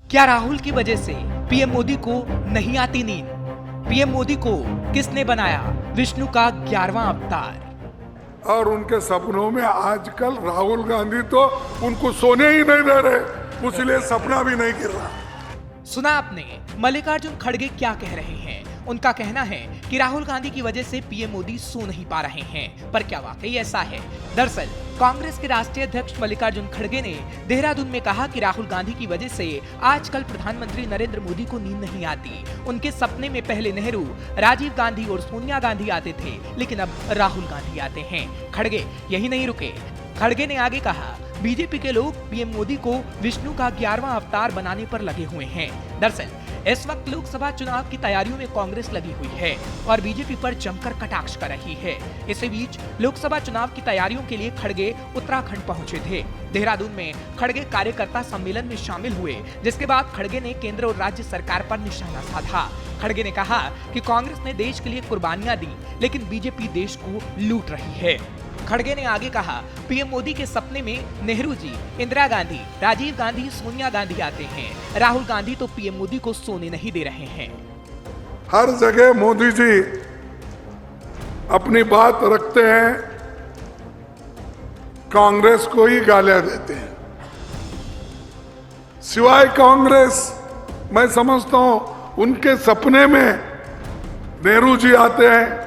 क्या राहुल की वजह से पीएम मोदी को नहीं आती नींद? पीएम मोदी को किसने बनाया विष्णु का 11वां अवतार? और उनके सपनों में आजकल राहुल गांधी तो उनको सोने ही नहीं दे रहे, इसलिए सपना भी नहीं गिर रहा। सुना आपने मल्लिकार्जुन खड़गे क्या कह रहे हैं? उनका कहना है कि राहुल गांधी की वजह से पीएम मोदी सो नहीं पा रहे हैं, पर क्या वाकई ऐसा है? दरअसल कांग्रेस के राष्ट्रीय अध्यक्ष मल्लिकार्जुन खड़गे ने देहरादून में कहा कि राहुल गांधी की वजह से आजकल प्रधानमंत्री नरेंद्र मोदी को नींद नहीं आती। उनके सपने में पहले नेहरू, राजीव गांधी और सोनिया गांधी आते थे, लेकिन अब राहुल गांधी आते हैं। खड़गे यही नहीं रुके। खड़गे ने आगे कहा, बीजेपी के लोग पीएम मोदी को विष्णु का 11वां अवतार बनाने पर लगे हुए हैं। दरअसल इस वक्त लोकसभा चुनाव की तैयारियों में कांग्रेस लगी हुई है और बीजेपी पर जमकर कटाक्ष कर रही है। इसी बीच लोकसभा चुनाव की तैयारियों के लिए खड़गे उत्तराखंड पहुंचे थे। देहरादून में खड़गे कार्यकर्ता सम्मेलन में शामिल हुए, जिसके बाद खड़गे ने केंद्र और राज्य सरकार पर निशाना साधा। खड़गे ने कहा कि कांग्रेस ने देश के लिए कुर्बानियां दी, लेकिन बीजेपी देश को लूट रही है। खड़गे ने आगे कहा, पीएम मोदी के सपने में नेहरू जी, इंदिरा गांधी, राजीव गांधी, सोनिया गांधी आते हैं। राहुल गांधी तो पीएम मोदी को सोने नहीं दे रहे हैं। हर जगह मोदी जी अपनी बात रखते हैं, कांग्रेस को ही गालियां देते हैं। सिवाय कांग्रेस, मैं समझता हूं उनके सपने में नेहरू जी आते हैं,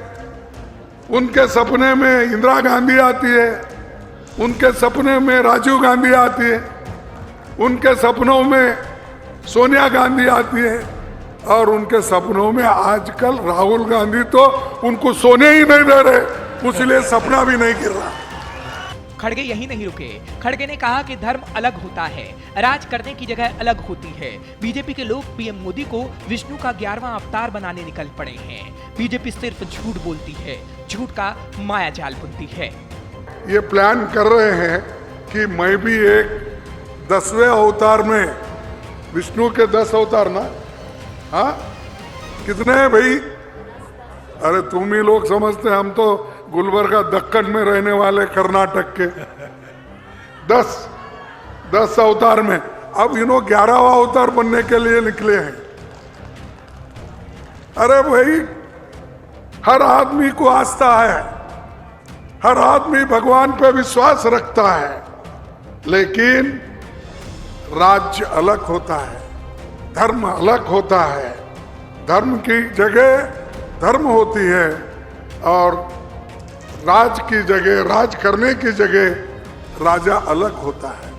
उनके सपने में इंदिरा गांधी आती है, उनके सपने में राजीव गांधी आती है, उनके सपनों में सोनिया गांधी आती है, और उनके सपनों में आजकल राहुल गांधी तो उनको सोने ही नहीं दे रहे, इसलिए सपना भी नहीं गिर रहा। खड़गे यही नहीं रुके। खड़गे ने कहा कि धर्म अलग होता है, राज करने की जगह अलग होती है। बीजेपी के लोग पीएम मोदी को विष्णु का 11वां अवतार बनाने निकल पड़े हैं। बीजेपी सिर्फ झूठ बोलती है, झूठ का माया जाल बुनती है। ये प्लान कर रहे हैं कि मैं भी एक 10वें अवतार में, विष्णु के 10 अवतार ना, हाँ कितने हैं भाई? अरे तुम ही लोग समझते हैं, हम तो गुलबर्गा दक्कन में रहने वाले कर्नाटक के। 10 अवतार में अब 11वां अवतार बनने के लिए निकले हैं। अरे भाई, हर आदमी को आस्था है, हर आदमी भगवान पे विश्वास रखता है, लेकिन राज्य अलग होता है, धर्म अलग होता है। धर्म की जगह धर्म होती है और राज की जगह, राज करने की जगह राजा अलग होता है।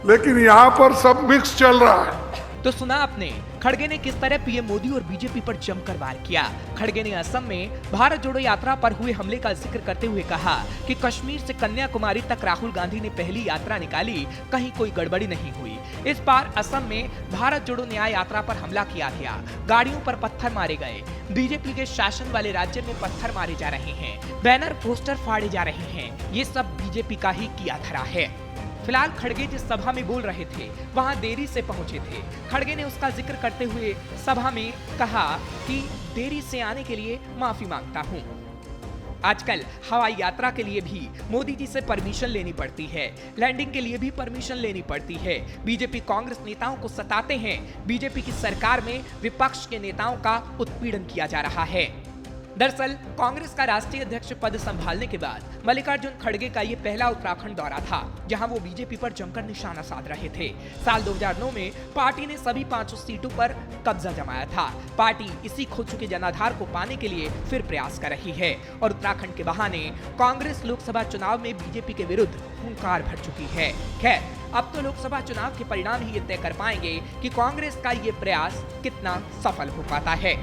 लेकिन यहाँ पर सब मिक्स चल रहा है। तो सुना आपने खड़गे ने किस तरह पीएम मोदी और बीजेपी पर जमकर वार किया। खड़गे ने असम में भारत जोड़ो यात्रा पर हुए हमले का जिक्र करते हुए कहा कि कश्मीर से कन्याकुमारी तक राहुल गांधी ने पहली यात्रा निकाली, कहीं कोई गड़बड़ी नहीं हुई। इस बार असम में भारत जोड़ो न्याय यात्रा पर हमला किया गया, गाड़ियों पर पत्थर मारे गए। बीजेपी के शासन वाले राज्य में पत्थर मारे जा रहे हैं, बैनर पोस्टर फाड़े जा रहे हैं। ये सब बीजेपी का ही किया धरा है। फिलहाल खड़गे जिस सभा में बोल रहे थे, वहां देरी से पहुंचे थे। खड़गे ने उसका जिक्र करते हुए सभा में कहा कि देरी से आने के लिए माफी मांगता हूं। आजकल हवाई यात्रा के लिए भी मोदी जी से परमिशन लेनी पड़ती है, लैंडिंग के लिए भी परमिशन लेनी पड़ती है। बीजेपी कांग्रेस नेताओं को सताते हैं। बीजेपी की सरकार में विपक्ष के नेताओं का उत्पीड़न किया जा रहा है। दरअसल कांग्रेस का राष्ट्रीय अध्यक्ष पद संभालने के बाद मल्लिकार्जुन खड़गे का ये पहला उत्तराखंड दौरा था, जहां वो बीजेपी पर जमकर निशाना साध रहे थे। साल 2009 में पार्टी ने सभी 500 सीटों पर कब्जा जमाया था। पार्टी इसी खो चुके जनाधार को पाने के लिए फिर प्रयास कर रही है और उत्तराखंड के बहाने कांग्रेस लोकसभा चुनाव में बीजेपी के विरुद्ध हुंकार भर चुकी है। खैर, अब तो लोकसभा चुनाव के परिणाम ही ये तय कर पाएंगे कि कांग्रेस का ये प्रयास कितना सफल हो पाता है।